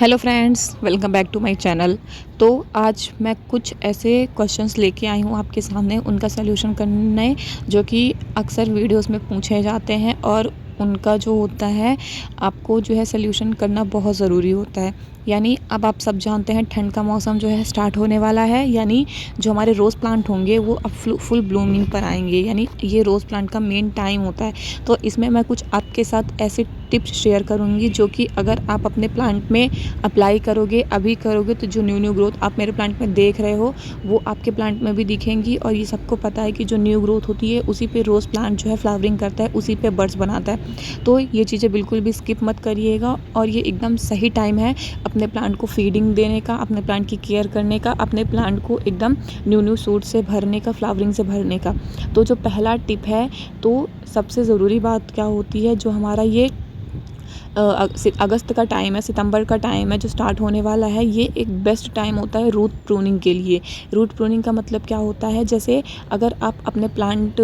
Hello friends, welcome back to my channel. तो आज मैं कुछ ऐसे क्वेश्चंस लेके आई हूँ आपके सामने, उनका सलूशन करने जो कि अक्सर वीडियोस में पूछे जाते हैं और उनका जो होता है आपको जो है सलूशन करना बहुत ज़रूरी होता है। यानी अब आप सब जानते हैं ठंड का मौसम जो है स्टार्ट होने वाला है, यानी जो हमारे रोज़ प्लांट होंगे वो अब फुल ब्लूमिंग पर आएंगे, यानी ये रोज़ प्लांट का मेन टाइम होता है। तो इसमें मैं कुछ आपके साथ ऐसे टिप्स शेयर करूँगी जो कि अगर आप अपने प्लांट में अप्लाई करोगे, अभी करोगे, तो जो न्यू ग्रोथ आप मेरे प्लांट में देख रहे हो वो आपके प्लांट में भी दिखेंगी। और ये सबको पता है कि जो न्यू ग्रोथ होती है उसी पे रोज़ प्लांट जो है फ्लावरिंग करता है, उसी पे बड्स बनाता है। तो ये चीज़ें बिल्कुल भी स्किप मत करिएगा और ये एकदम सही टाइम है अपने प्लांट को फीडिंग देने का, अपने प्लांट की केयर करने का, अपने प्लांट को एकदम न्यू सूट से भरने का, फ्लावरिंग से भरने का। तो जो पहला टिप है, तो सबसे ज़रूरी बात क्या होती है, जो हमारा ये अगस्त का टाइम है, सितंबर का टाइम है जो स्टार्ट होने वाला है, ये एक बेस्ट टाइम होता है रूट प्रूनिंग के लिए। रूट प्रूनिंग का मतलब क्या होता है, जैसे अगर आप अपने प्लांट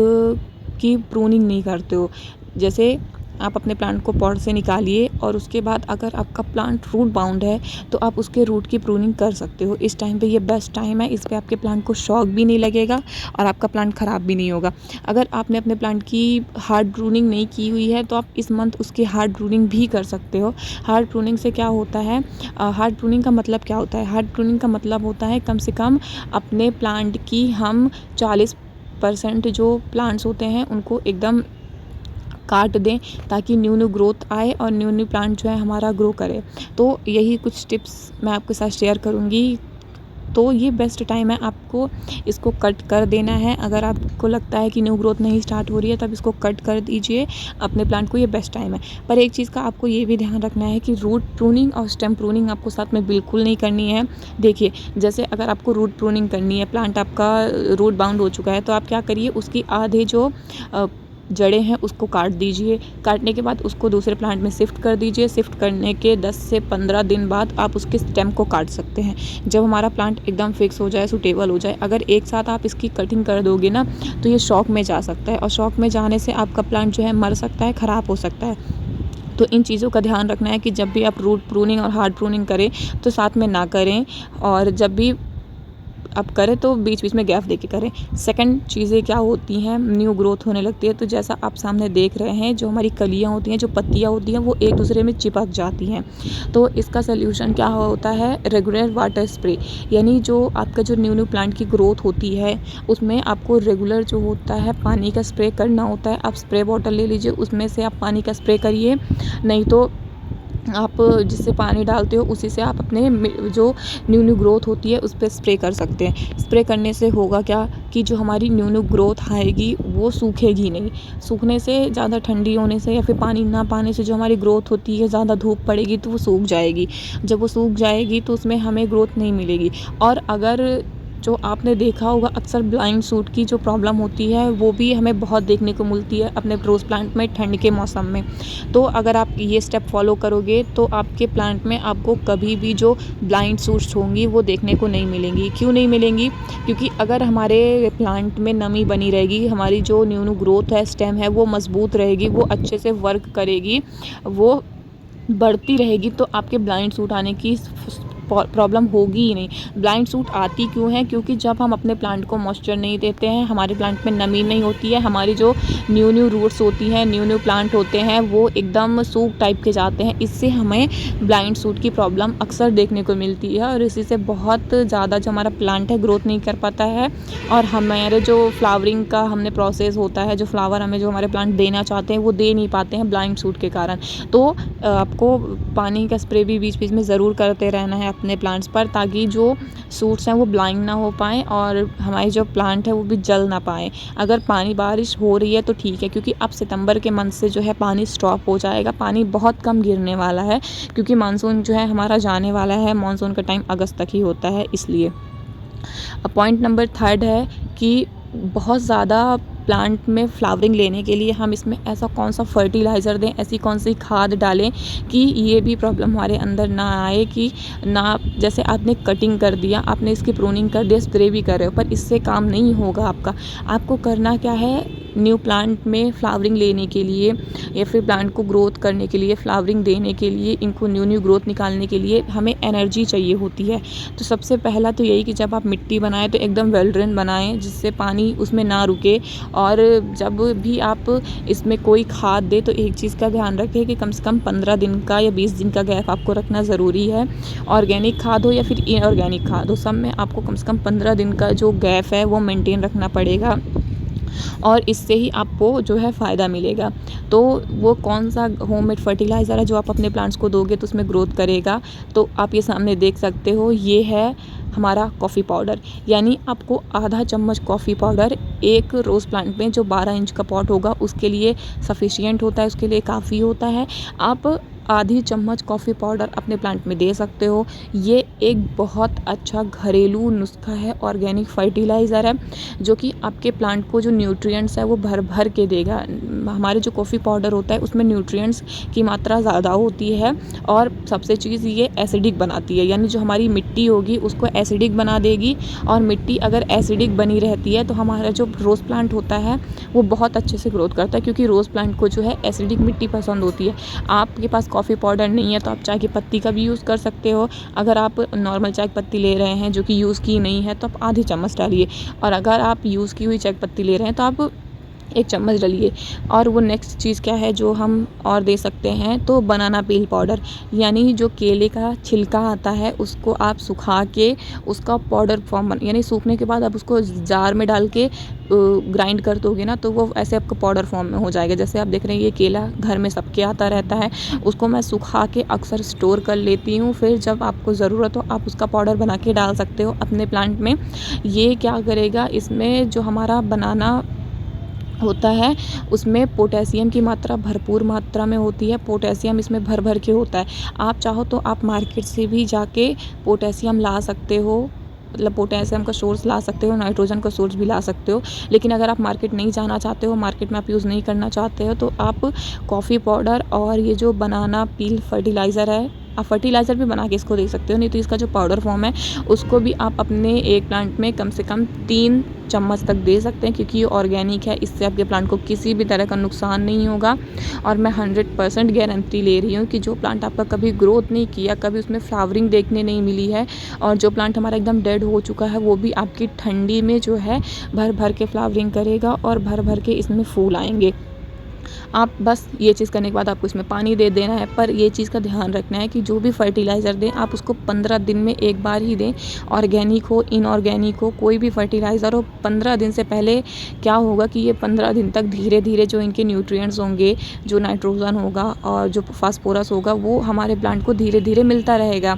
की प्रूनिंग नहीं करते हो, जैसे आप अपने प्लांट को पॉट से निकालिए और उसके बाद अगर आपका प्लांट रूट बाउंड है तो आप उसके रूट की प्रूनिंग कर सकते हो। इस टाइम पे ये बेस्ट टाइम है, इस पे आपके प्लांट को शॉक भी नहीं लगेगा और आपका प्लांट ख़राब भी नहीं होगा। अगर आपने अपने प्लांट की हार्ड प्रूनिंग नहीं की हुई है तो आप इस मंथ उसकी हार्ड प्रूनिंग भी कर सकते हो। हार्ड प्रूनिंग से क्या होता है, हार्ड प्रूनिंग का मतलब क्या होता है, हार्ड प्रूनिंग का मतलब होता है कम से कम अपने प्लांट की हम 40% जो प्लांट्स होते हैं उनको एकदम काट दें ताकि न्यू ग्रोथ आए और न्यू प्लांट जो है हमारा ग्रो करे। तो यही कुछ टिप्स मैं आपके साथ शेयर करूँगी। तो ये बेस्ट टाइम है, आपको इसको कट कर देना है। अगर आपको लगता है कि न्यू ग्रोथ नहीं स्टार्ट हो रही है तब इसको कट कर दीजिए अपने प्लांट को, ये बेस्ट टाइम है। पर एक चीज़ का आपको ये भी ध्यान रखना है कि रूट प्रूनिंग और स्टेम प्रूनिंग आपको साथ में बिल्कुल नहीं करनी है। देखिए, जैसे अगर आपको रूट प्रूनिंग करनी है, प्लांट आपका रूट बाउंड हो चुका है, तो आप क्या करिए, उसकी आधे जो जड़ें हैं उसको काट दीजिए। काटने के बाद उसको दूसरे प्लांट में शिफ्ट कर दीजिए। शिफ्ट करने के 10 से 15 दिन बाद आप उसके स्टेम को काट सकते हैं। जब हमारा प्लांट एकदम फिक्स हो जाए, सूटेबल हो जाए, अगर एक साथ आप इसकी कटिंग कर दोगे ना तो ये शॉक में जा सकता है और शॉक में जाने से आपका प्लांट जो है मर सकता है, ख़राब हो सकता है। तो इन चीज़ों का ध्यान रखना है कि जब भी आप रूट प्रूनिंग और हार्ड प्रूनिंग करें तो साथ में ना करें, और जब भी आप करें तो बीच बीच में गैप देके करें। सेकंड चीज़ें क्या होती हैं, न्यू ग्रोथ होने लगती है तो जैसा आप सामने देख रहे हैं, जो हमारी कलियां होती हैं, जो पत्तियां होती हैं, वो एक दूसरे में चिपक जाती हैं। तो इसका सल्यूशन क्या होता है, रेगुलर वाटर स्प्रे। यानी जो आपका जो न्यू प्लांट की ग्रोथ होती है उसमें आपको रेगुलर जो होता है पानी का स्प्रे करना होता है। आप स्प्रे बॉटल ले लीजिए, उसमें से आप पानी का स्प्रे करिए, नहीं तो आप जिससे पानी डालते हो उसी से आप अपने जो न्यू ग्रोथ होती है उस पर स्प्रे कर सकते हैं। स्प्रे करने से होगा क्या कि जो हमारी न्यू ग्रोथ आएगी वो सूखेगी नहीं। सूखने से, ज़्यादा ठंडी होने से या फिर पानी ना पाने से जो हमारी ग्रोथ होती है, ज़्यादा धूप पड़ेगी तो वो सूख जाएगी। जब वो सूख जाएगी तो उसमें हमें ग्रोथ नहीं मिलेगी। और अगर जो आपने देखा होगा, अक्सर ब्लाइंड सूट की जो प्रॉब्लम होती है वो भी हमें बहुत देखने को मिलती है अपने रोज़ प्लांट में ठंड के मौसम में। तो अगर आप ये स्टेप फॉलो करोगे तो आपके प्लांट में आपको कभी भी जो ब्लाइंड सूट्स होंगी वो देखने को नहीं मिलेंगी। क्यों नहीं मिलेंगी, क्योंकि अगर हमारे प्लांट में नमी बनी रहेगी, हमारी जो न्यू ग्रोथ है, स्टेम है, वो मजबूत रहेगी, वो अच्छे से वर्क करेगी, वो बढ़ती रहेगी, तो आपके ब्लाइंड सूट आने की प्रॉब्लम होगी ही नहीं। ब्लाइंड सूट आती क्यों है, क्योंकि जब हम अपने प्लांट को मॉइस्चर नहीं देते हैं, हमारे प्लांट में नमी नहीं होती है, हमारी जो न्यू रूट्स होती हैं, न्यू प्लांट होते हैं, वो एकदम सूख टाइप के जाते हैं। इससे हमें ब्लाइंड सूट की प्रॉब्लम अक्सर देखने को मिलती है और इसी से बहुत ज़्यादा जो हमारा प्लांट है ग्रोथ नहीं कर पाता है और हमारे जो फ्लावरिंग का हमने प्रोसेस होता है, जो फ्लावर हमें जो हमारे प्लांट देना चाहते हैं वो दे नहीं पाते हैं ब्लाइंड सूट के कारण। तो आपको पानी का स्प्रे भी बीच बीच में ज़रूर करते रहना है अपने प्लांट्स पर, ताकि जो सूट्स हैं वो ब्लाइंड ना हो पाएँ और हमारी जो प्लांट है वो भी जल ना पाएँ। अगर पानी बारिश हो रही है तो ठीक है, क्योंकि अब सितंबर के मंथ से जो है पानी स्टॉप हो जाएगा, पानी बहुत कम गिरने वाला है, क्योंकि मानसून जो है हमारा जाने वाला है। मानसून का टाइम अगस्त तक ही होता है, इसलिए। पॉइंट नंबर थर्ड है कि बहुत ज़्यादा प्लांट में फ्लावरिंग लेने के लिए हम इसमें ऐसा कौन सा फर्टिलाइज़र दें, ऐसी कौन सी खाद डालें कि ये भी प्रॉब्लम हमारे अंदर ना आए कि ना, जैसे आपने कटिंग कर दिया, आपने इसकी प्रूनिंग कर दिया, स्प्रे भी कर रहे हो, पर इससे काम नहीं होगा आपका। आपको करना क्या है, न्यू प्लांट में फ्लावरिंग लेने के लिए या फिर प्लांट को ग्रोथ करने के लिए, फ्लावरिंग देने के लिए, इनको न्यू ग्रोथ निकालने के लिए हमें एनर्जी चाहिए होती है। तो सबसे पहला तो यही कि जब आप मिट्टी बनाएं तो एकदम वेल ड्रेन बनाएं, जिससे पानी उसमें ना रुके। और जब भी आप इसमें कोई खाद दे तो एक चीज़ का ध्यान रखें कि कम से कम 15 दिन का या 20 दिन का गैप आपको रखना ज़रूरी है। ऑर्गेनिक खाद हो या फिर इनऑर्गेनिक खाद हो, सब में आपको कम से कम 15 दिन का जो गैप है वो मेंटेन रखना पड़ेगा, और इससे ही आपको जो है फ़ायदा मिलेगा। तो वो कौन सा होममेड फर्टिलाइज़र है जो आप अपने प्लांट्स को दोगे तो उसमें ग्रोथ करेगा। तो आप ये सामने देख सकते हो, ये है हमारा कॉफ़ी पाउडर। यानी आपको आधा चम्मच कॉफ़ी पाउडर एक रोज़ प्लांट में जो 12 इंच का पॉट होगा उसके लिए सफिशिएंट होता है, उसके लिए काफ़ी होता है। आप आधी चम्मच कॉफ़ी पाउडर अपने प्लांट में दे सकते हो। ये एक बहुत अच्छा घरेलू नुस्खा है, ऑर्गेनिक फर्टिलाइज़र है, जो कि आपके प्लांट को जो न्यूट्रिएंट्स है वो भर भर के देगा। हमारे जो कॉफ़ी पाउडर होता है उसमें न्यूट्रिएंट्स की मात्रा ज़्यादा होती है, और सबसे चीज़ ये एसिडिक बनाती है, यानी जो हमारी मिट्टी होगी उसको एसिडिक बना देगी। और मिट्टी अगर एसिडिक बनी रहती है तो हमारा जो रोज़ प्लांट होता है वो बहुत अच्छे से ग्रोथ करता है, क्योंकि रोज़ प्लांट को जो है एसिडिक मिट्टी पसंद होती है। आपके पास कॉफ़ी पाउडर नहीं है तो आप चाय की पत्ती का भी यूज़ कर सकते हो। अगर आप नॉर्मल चाय की पत्ती ले रहे हैं जो कि यूज़ की नहीं है तो आप आधी चम्मच डालिए, और अगर आप यूज़ की हुई चाय की पत्ती ले रहे हैं तो आप 1 चम्मच डालिए। और वो नेक्स्ट चीज़ क्या है जो हम और दे सकते हैं, तो बनाना पील पाउडर, यानी जो केले का छिलका आता है उसको आप सुखा के उसका पाउडर फॉर्म यानी सूखने के बाद आप उसको जार में डाल के ग्राइंड कर दोगे ना, तो वो ऐसे आपका पाउडर फॉर्म में हो जाएगा। जैसे आप देख रहे हैं ये केला घर में सबके आता रहता है, उसको मैं सुखा के अक्सर स्टोर कर लेती हूँ, फिर जब आपको ज़रूरत हो आप उसका पाउडर बना के डाल सकते हो अपने प्लांट में। ये क्या करेगा, इसमें जो हमारा बनाना होता है उसमें पोटेशियम की मात्रा भरपूर मात्रा में होती है। पोटेशियम इसमें भर भर के होता है। आप चाहो तो आप मार्केट से भी जाके पोटेशियम ला सकते हो, मतलब पोटेशियम का सोर्स ला सकते हो, नाइट्रोजन का सोर्स भी ला सकते हो। लेकिन अगर आप मार्केट नहीं जाना चाहते हो, मार्केट में आप यूज़ नहीं करना चाहते हो, तो आप कॉफ़ी पाउडर और ये जो बनाना पील फर्टिलाइज़र है, आप फर्टिलाइज़र भी बना के इसको दे सकते हो, नहीं तो इसका जो पाउडर फॉर्म है उसको भी आप अपने एक प्लांट में कम से कम 3 चम्मच तक दे सकते हैं, क्योंकि ये ऑर्गेनिक है। इससे आपके प्लांट को किसी भी तरह का नुकसान नहीं होगा। और मैं 100% गारंटी ले रही हूँ कि जो प्लांट आपका कभी ग्रोथ नहीं किया, कभी उसमें फ्लावरिंग देखने नहीं मिली है, और जो प्लांट हमारा एकदम डेड हो चुका है, वो भी आपकी ठंडी में जो है भर भर के फ्लावरिंग करेगा और भर भर के इसमें फूल आएंगे। आप बस ये चीज़ करने के बाद आपको इसमें पानी दे देना है। पर ये चीज़ का ध्यान रखना है कि जो भी फर्टिलाइज़र दें आप उसको 15 दिन में एक बार ही दें। ऑर्गेनिक हो, इनऑर्गेनिक हो, कोई भी फर्टिलाइज़र हो, 15 दिन से पहले क्या होगा कि ये 15 दिन तक धीरे धीरे जो इनके न्यूट्रिएंट्स होंगे, जो नाइट्रोजन होगा और जो फास्फोरस होगा, वो हमारे प्लांट को धीरे धीरे मिलता रहेगा।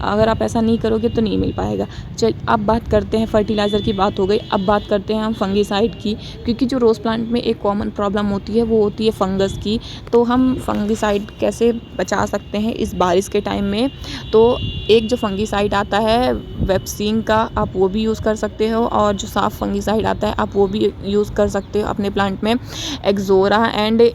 अगर आप ऐसा नहीं करोगे तो नहीं मिल पाएगा। चल अब बात करते हैं, फर्टिलाइज़र की बात हो गई, अब बात करते हैं हम फंगिसाइड की, क्योंकि जो रोज़ प्लांट में एक कॉमन प्रॉब्लम होती है वो होती है फंगस की। तो हम फंगिसाइड कैसे बचा सकते हैं इस बारिश के टाइम में? तो एक जो फंगिसाइड आता है वेपसीन का, आप वो भी यूज़ कर सकते हो, और जो साफ फंगिसाइड आता है आप वो भी यूज़ कर सकते हो अपने प्लांट में। एक्सोरा एंड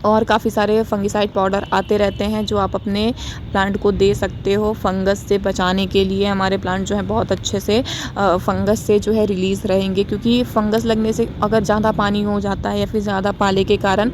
और काफ़ी सारे फंगिसाइड पाउडर आते रहते हैं जो आप अपने प्लांट को दे सकते हो फंगस से बचाने के लिए। हमारे प्लांट जो है बहुत अच्छे से फंगस से जो है रिलीज़ रहेंगे, क्योंकि फंगस लगने से अगर ज़्यादा पानी हो जाता है या फिर ज़्यादा पाले के कारण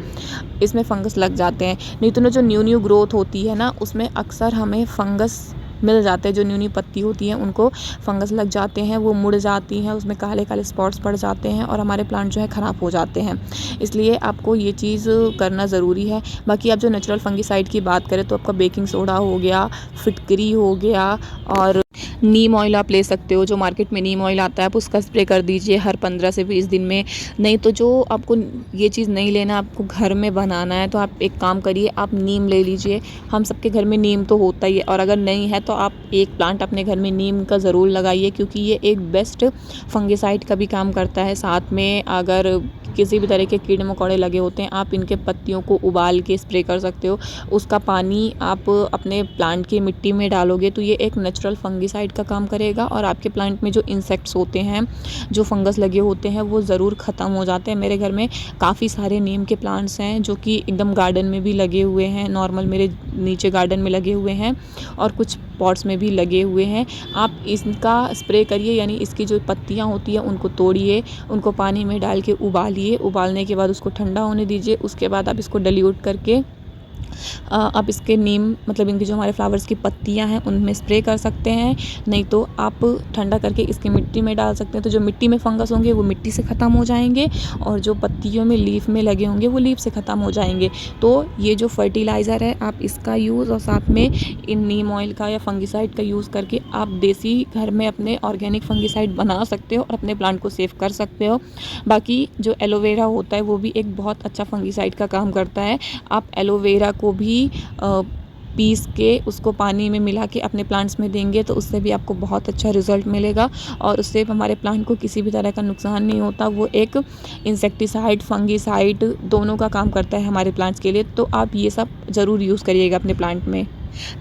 इसमें फंगस लग जाते हैं। नहीं तो जो न्यू ग्रोथ होती है ना, उसमें अक्सर हमें फंगस मिल जाते हैं। जो न्यू पत्ती होती है उनको फंगस लग जाते हैं, वो मुड़ जाती हैं, उसमें काले काले स्पॉट्स पड़ जाते हैं और हमारे प्लांट जो है ख़राब हो जाते हैं। इसलिए आपको ये चीज़ करना ज़रूरी है। बाकी आप जो नेचुरल फंगिसाइड की बात करें तो आपका बेकिंग सोडा हो गया, फिटकरी हो गया, और नीम ऑयल आप ले सकते हो। जो मार्केट में नीम ऑयल आता है आप उसका स्प्रे कर दीजिए हर 15 से 20 दिन में। नहीं तो जो आपको ये चीज़ नहीं लेना, आपको घर में बनाना है, तो आप एक काम करिए, आप नीम ले लीजिए। हम सबके घर में नीम तो होता ही है, और अगर नहीं है तो आप एक प्लांट अपने घर में नीम का ज़रूर लगाइए, क्योंकि ये एक बेस्ट फंगिसाइड का भी काम करता है। साथ में अगर किसी भी तरह के कीड़े मकोड़े लगे होते हैं, आप इनके पत्तियों को उबाल के स्प्रे कर सकते हो। उसका पानी आप अपने प्लांट की मिट्टी में डालोगे तो ये एक नेचुरल फंगिसाइड का काम करेगा, और आपके प्लांट में जो इंसेक्ट्स होते हैं, जो फंगस लगे होते हैं, वो ज़रूर ख़त्म हो जाते हैं। मेरे घर में काफ़ी सारे नीम के प्लांट्स हैं जो कि एकदम गार्डन में भी लगे हुए हैं, नॉर्मल मेरे नीचे गार्डन में लगे हुए हैं, और कुछ पॉट्स में भी लगे हुए हैं। आप इसका स्प्रे करिए, यानी इसकी जो पत्तियाँ होती हैं उनको तोड़िए, उनको पानी में डाल के उबालिए, दीजिए। उबालने के बाद उसको ठंडा होने दीजिए। उसके बाद आप इसको डिल्यूट करके आप इसके नीम मतलब इनकी जो हमारे फ्लावर्स की पत्तियां हैं उनमें स्प्रे कर सकते हैं। नहीं तो आप ठंडा करके इसकी मिट्टी में डाल सकते हैं। तो जो मिट्टी में फंगस होंगे वो मिट्टी से ख़त्म हो जाएंगे और जो पत्तियों में लीफ में लगे होंगे वो लीफ से ख़त्म हो जाएंगे। तो ये जो फर्टिलाइज़र है आप इसका यूज़ और साथ में इन नीम ऑयल का या फंगिसाइड का यूज़ करके आप देसी घर में अपने ऑर्गेनिक फंगिसाइड बना सकते हो और अपने प्लांट को सेव कर सकते हो। बाकी जो एलोवेरा होता है वो भी एक बहुत अच्छा फंगिसाइड का काम करता है। आप एलोवेरा को भी पीस के उसको पानी में मिला के अपने प्लांट्स में देंगे तो उससे भी आपको बहुत अच्छा रिज़ल्ट मिलेगा और उससे हमारे प्लांट को किसी भी तरह का नुकसान नहीं होता। वो एक इंसेक्टिसाइड फंगिसाइड दोनों का काम करता है हमारे प्लांट्स के लिए। तो आप ये सब ज़रूर यूज़ करिएगा अपने प्लांट में।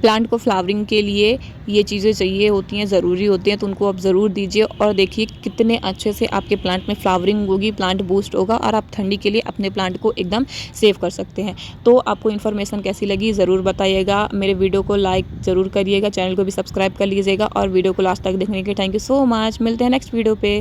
प्लांट को फ्लावरिंग के लिए ये चीज़ें चाहिए होती हैं, ज़रूरी होती हैं, तो उनको आप ज़रूर दीजिए और देखिए कितने अच्छे से आपके प्लांट में फ्लावरिंग होगी, प्लांट बूस्ट होगा और आप ठंडी के लिए अपने प्लांट को एकदम सेव कर सकते हैं। तो आपको इन्फॉर्मेशन कैसी लगी ज़रूर बताइएगा। मेरे वीडियो को लाइक ज़रूर करिएगा, चैनल को भी सब्सक्राइब कर लीजिएगा और वीडियो को लास्ट तक देखने के लिए थैंक यू सो मच। मिलते हैं नेक्स्ट वीडियो पे।